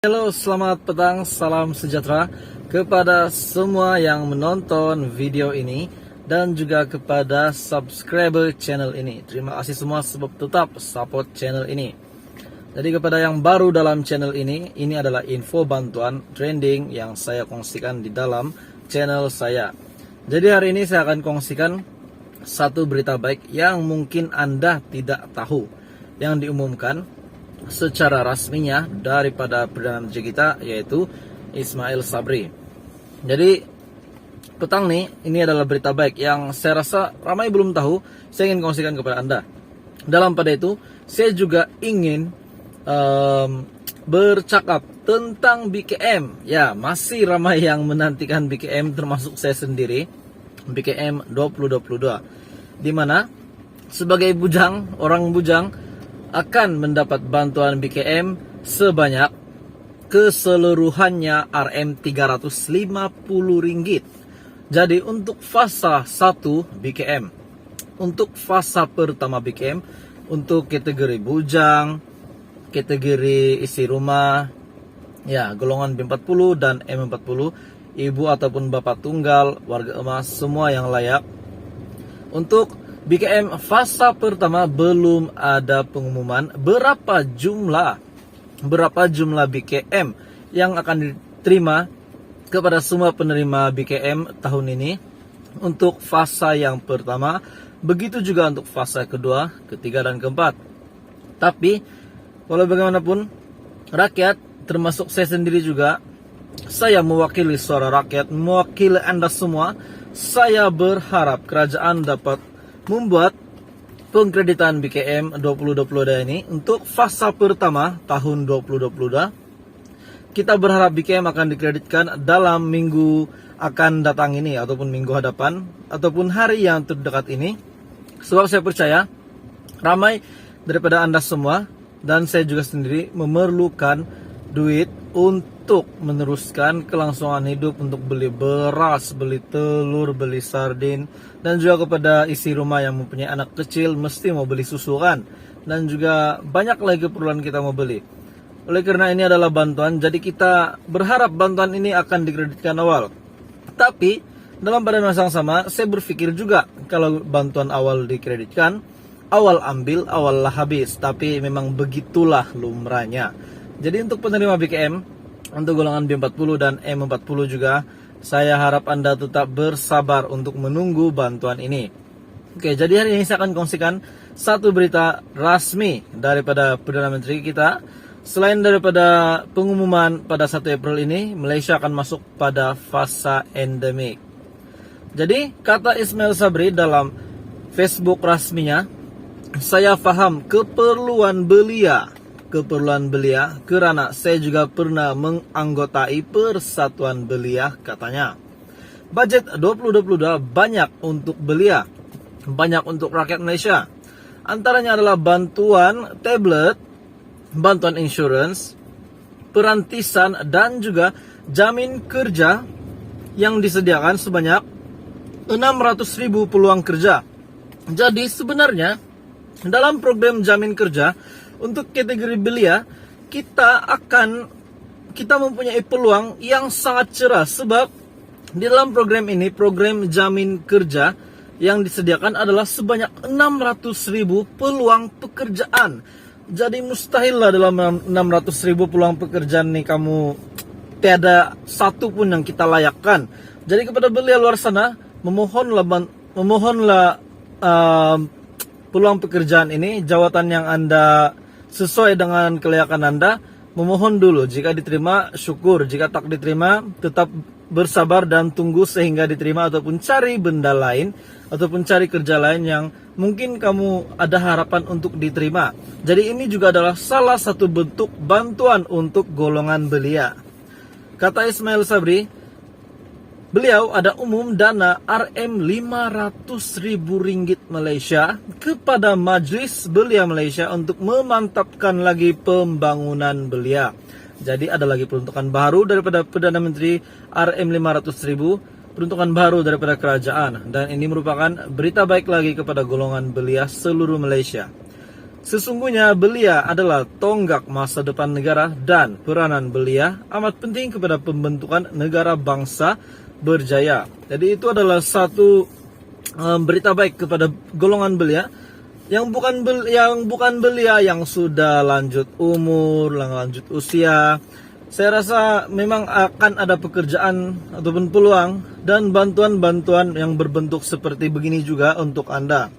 Halo, selamat petang, salam sejahtera kepada semua yang menonton video ini dan juga kepada subscriber channel ini. Terima kasih semua sebab tetap support channel ini. Jadi kepada yang baru dalam channel ini adalah info bantuan trending yang saya kongsikan di dalam channel saya. Jadi hari ini saya akan kongsikan satu berita baik yang mungkin Anda tidak tahu, yang diumumkan secara rasminya daripada Perdana Menteri kita, yaitu Ismail Sabri. Jadi petang nih, ini adalah berita baik yang saya rasa ramai belum tahu. Saya ingin kongsikan kepada Anda. Dalam pada itu, saya juga ingin bercakap tentang BKM. Ya, masih ramai yang menantikan BKM, termasuk saya sendiri. BKM 2022, di mana sebagai bujang, orang bujang akan mendapat bantuan BKM sebanyak keseluruhannya Rp350. Jadi untuk fasa 1 BKM, untuk fasa pertama BKM, untuk kategori bujang, kategori isi rumah, ya golongan B40 dan M40, ibu ataupun bapak tunggal, warga emas, semua yang layak. Untuk BKM fasa pertama belum ada pengumuman berapa jumlah BKM yang akan diterima kepada semua penerima BKM tahun ini untuk fasa yang pertama, begitu juga untuk fasa kedua, ketiga dan keempat. Tapi walau bagaimanapun rakyat, termasuk saya sendiri juga, saya mewakili suara rakyat, mewakili Anda semua. Saya berharap kerajaan dapat membuat pengkreditan BKM 2022 ini untuk fasa pertama tahun 2022. Kita berharap BKM akan dikreditkan dalam minggu akan datang ini, ataupun minggu hadapan, ataupun hari yang terdekat ini. Sebab saya percaya ramai daripada Anda semua dan saya juga sendiri memerlukan duit untuk meneruskan kelangsungan hidup, untuk beli beras, beli telur, beli sardin, dan juga kepada isi rumah yang mempunyai anak kecil mesti mau beli susu kan, dan juga banyak lagi keperluan kita mau beli. Oleh karena ini adalah bantuan, jadi kita berharap bantuan ini akan dikreditkan awal. Tapi dalam pada masa yang sama, saya berpikir juga kalau bantuan awal dikreditkan, awal ambil, awal lah habis. Tapi memang begitulah lumrahnya. Jadi untuk penerima BKM, untuk golongan B40 dan M40 juga, saya harap Anda tetap bersabar untuk menunggu bantuan ini. Oke, jadi hari ini saya akan kongsikan satu berita rasmi daripada Perdana Menteri kita. Selain daripada pengumuman pada 1 April ini, Malaysia akan masuk pada fasa endemik. Jadi, kata Ismail Sabri dalam Facebook rasminya, saya faham keperluan belia kerana saya juga pernah menganggotai Persatuan Belia, katanya. Budget 2022 banyak untuk belia, banyak untuk rakyat Malaysia. Antaranya adalah bantuan tablet, bantuan insurans, perantisan, dan juga jamin kerja yang disediakan sebanyak 600.000 peluang kerja. Jadi sebenarnya dalam program jamin kerja untuk kategori belia, kita mempunyai peluang yang sangat cerah. Sebab di dalam program ini, program jamin kerja yang disediakan adalah sebanyak 600.000 peluang pekerjaan. Jadi mustahil lah dalam 600.000 peluang pekerjaan nih kamu tiada satu pun yang kita layakkan. Jadi kepada belia luar sana, memohonlah peluang pekerjaan ini, jawatan yang Anda sesuai dengan kelayakan Anda, memohon dulu. Jika diterima, syukur. Jika tak diterima, tetap bersabar dan tunggu sehingga diterima, ataupun cari benda lain, ataupun cari kerja lain yang mungkin kamu ada harapan untuk diterima. Jadi ini juga adalah salah satu bentuk bantuan untuk golongan belia. Kata Ismail Sabri, beliau ada umum dana Rm500.000 Malaysia kepada Majlis Belia Malaysia untuk memantapkan lagi pembangunan belia. Jadi ada lagi peruntukan baru daripada Perdana Menteri, Rm500.000, peruntukan baru daripada kerajaan. Dan ini merupakan berita baik lagi kepada golongan belia seluruh Malaysia. Sesungguhnya belia adalah tonggak masa depan negara dan peranan belia amat penting kepada pembentukan negara bangsa berjaya. Jadi itu adalah satu berita baik kepada golongan belia yang bukan belia yang sudah lanjut umur, lanjut usia. Saya rasa memang akan ada pekerjaan ataupun peluang dan bantuan-bantuan yang berbentuk seperti begini juga untuk Anda.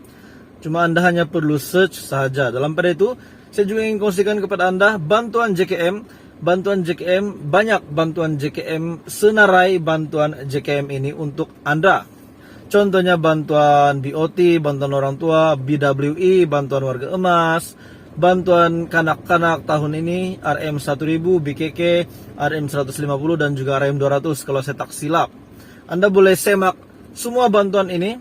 Cuma Anda hanya perlu search saja. Dalam pada itu, saya juga ingin kongsikan kepada Anda bantuan JKM. Bantuan JKM, banyak bantuan JKM, senarai bantuan JKM ini untuk Anda. Contohnya bantuan BOT, bantuan orang tua, BWI, bantuan warga emas, bantuan kanak-kanak tahun ini, RM1000, BKK, RM150, dan juga RM200 kalau saya tak silap. Anda boleh semak semua bantuan ini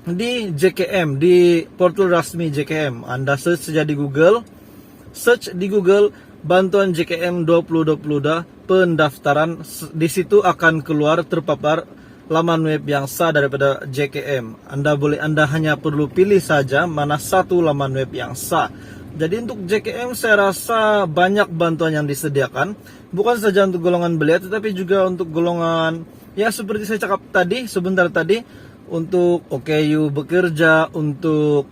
di JKM, di portal resmi JKM. Anda search saja di Google, bantuan JKM 2020 pendaftaran. Di situ akan keluar terpapar laman web yang sah daripada JKM. Anda hanya perlu pilih saja mana satu laman web yang sah. Jadi untuk JKM saya rasa banyak bantuan yang disediakan, bukan saja untuk golongan belia tetapi juga untuk golongan ya seperti saya cakap tadi sebentar tadi, untuk OKU bekerja, untuk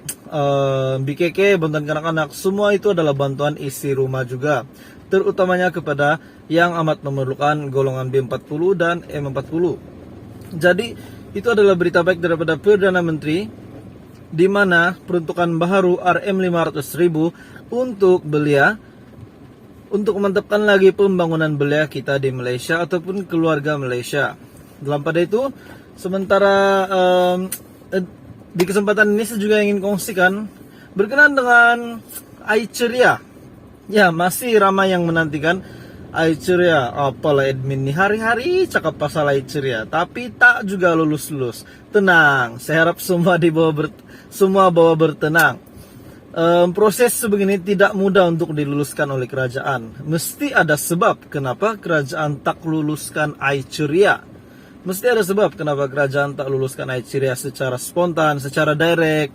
BKK, bantuan kanak-kanak, semua itu adalah bantuan isi rumah juga, terutamanya kepada yang amat memerlukan golongan B40 dan M40. Jadi itu adalah berita baik daripada Perdana Menteri, di mana peruntukan baru RM500.000 untuk belia, untuk memantapkan lagi pembangunan belia kita di Malaysia ataupun keluarga Malaysia. Dalam pada itu, sementara di kesempatan ini saya juga ingin kongsikan berkenaan dengan Aiceria. Ya, masih ramai yang menantikan Aiceria. Apalah admin nih hari-hari cakap pasal Aiceria, tapi tak juga lulus-lulus. Tenang, saya harap semua bawa bertenang. Proses sebegini tidak mudah untuk diluluskan oleh kerajaan. Mesti ada sebab kenapa kerajaan tak luluskan Aiceria. Mesti ada sebab kenapa kerajaan tak luluskan Aiceria secara spontan, secara direct.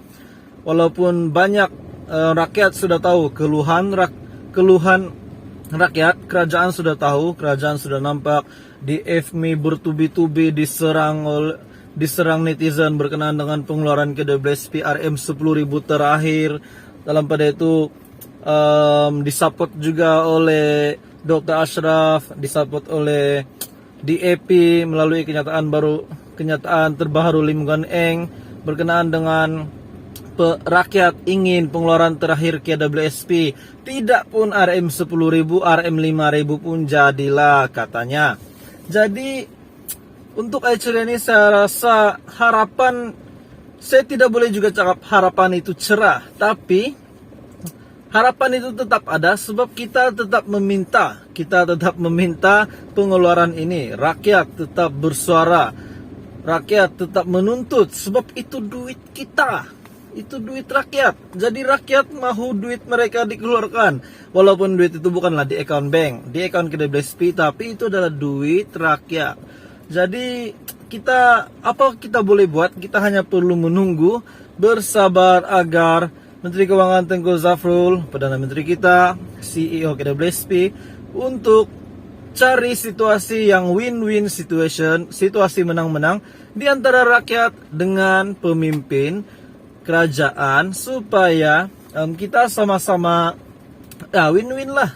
Walaupun banyak rakyat sudah tahu keluhan rakyat, kerajaan sudah tahu, kerajaan sudah nampak di FMI bertubi-tubi diserang netizen berkenaan dengan pengeluaran KWSP RM10.000 terakhir. Dalam pada itu disupport juga oleh Dr. Ashraf, disupport oleh DAP melalui kenyataan terbaru Lim Guan Eng berkenaan dengan rakyat ingin pengeluaran terakhir KWSP, tidak pun RM10.000, RM5.000 pun jadilah katanya. Jadi untuk Aiceria ini saya rasa harapan, saya tidak boleh juga cakap harapan itu cerah, tapi harapan itu tetap ada sebab kita tetap meminta pengeluaran ini. Rakyat tetap bersuara, rakyat tetap menuntut sebab itu duit kita. Itu duit rakyat. Jadi rakyat mahu duit mereka dikeluarkan. Walaupun duit itu bukanlah di account bank, di account KWSP, tapi itu adalah duit rakyat. Jadi apa kita boleh buat? Kita hanya perlu menunggu, bersabar agar Menteri Keuangan Tengku Zafrul, Perdana Menteri kita, CEO KWSP, untuk cari situasi yang win-win situation, situasi menang-menang di antara rakyat dengan pemimpin kerajaan, supaya kita sama-sama win-win lah.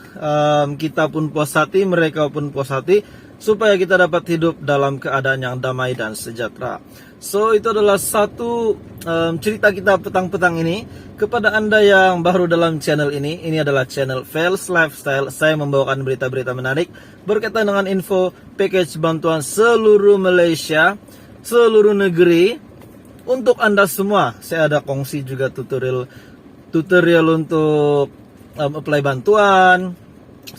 Kita pun puas hati, mereka pun puas hati, supaya kita dapat hidup dalam keadaan yang damai dan sejahtera. So itu adalah satu cerita kita petang-petang ini. Kepada Anda yang baru dalam channel ini adalah channel Fels Lifestyle. Saya membawakan berita-berita menarik berkaitan dengan info package bantuan seluruh Malaysia, seluruh negeri. Untuk Anda semua, saya ada kongsi juga tutorial untuk apply bantuan.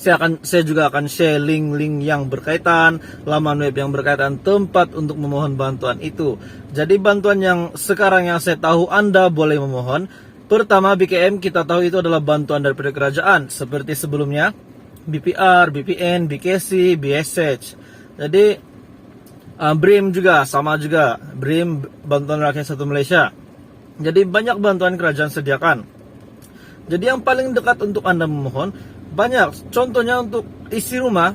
Saya juga akan share link-link yang berkaitan, laman web yang berkaitan, tempat untuk memohon bantuan itu. Jadi bantuan yang sekarang yang saya tahu Anda boleh memohon. Pertama, BKM kita tahu itu adalah bantuan daripada kerajaan. Seperti sebelumnya, BPR, BPN, BKC, BSH. Jadi BRIM juga, sama juga. BRIM, Bantuan Rakyat Satu Malaysia. Jadi banyak bantuan kerajaan sediakan. Jadi yang paling dekat untuk Anda memohon banyak. Contohnya untuk isi rumah,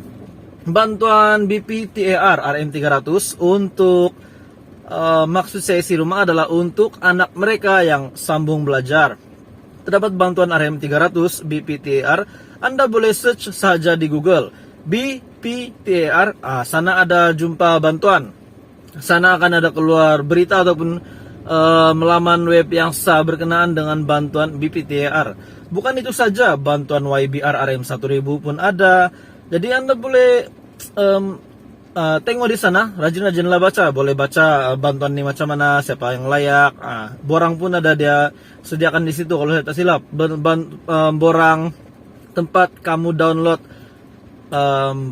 bantuan BPTAR RM300 untuk maksud saya isi rumah adalah untuk anak mereka yang sambung belajar. Terdapat bantuan RM300 BPTAR, Anda boleh search saja di Google BPTAR, sana ada jumpa bantuan. Sana akan ada keluar berita ataupun melaman web yang sah berkenaan dengan bantuan BPTAR. Bukan itu saja, bantuan YBR RM1000 pun ada. Jadi Anda boleh tengok di sana, rajin-rajinlah baca. Boleh baca bantuan ini macam mana, siapa yang layak. Borang pun ada dia sediakan di situ kalau saya tak silap. Borang tempat kamu download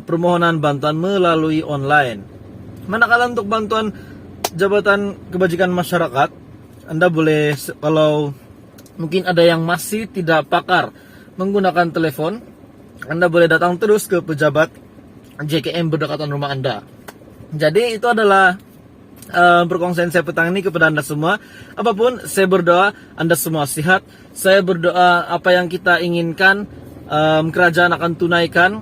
permohonan bantuan melalui online. Manakala untuk bantuan Jabatan Kebajikan Masyarakat, Anda boleh, kalau mungkin ada yang masih tidak pakar menggunakan telepon, Anda boleh datang terus ke pejabat JKM berdekatan rumah Anda. Jadi itu adalah perkongsian saya petang ini kepada Anda semua. Apapun, saya berdoa Anda semua sehat. Saya berdoa apa yang kita inginkan kerajaan akan tunaikan,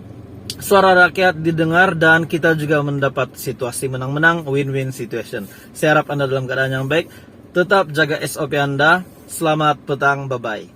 suara rakyat didengar, dan kita juga mendapat situasi menang-menang, win-win situation. Saya harap Anda dalam keadaan yang baik. Tetap jaga SOP Anda. Selamat petang, bye-bye.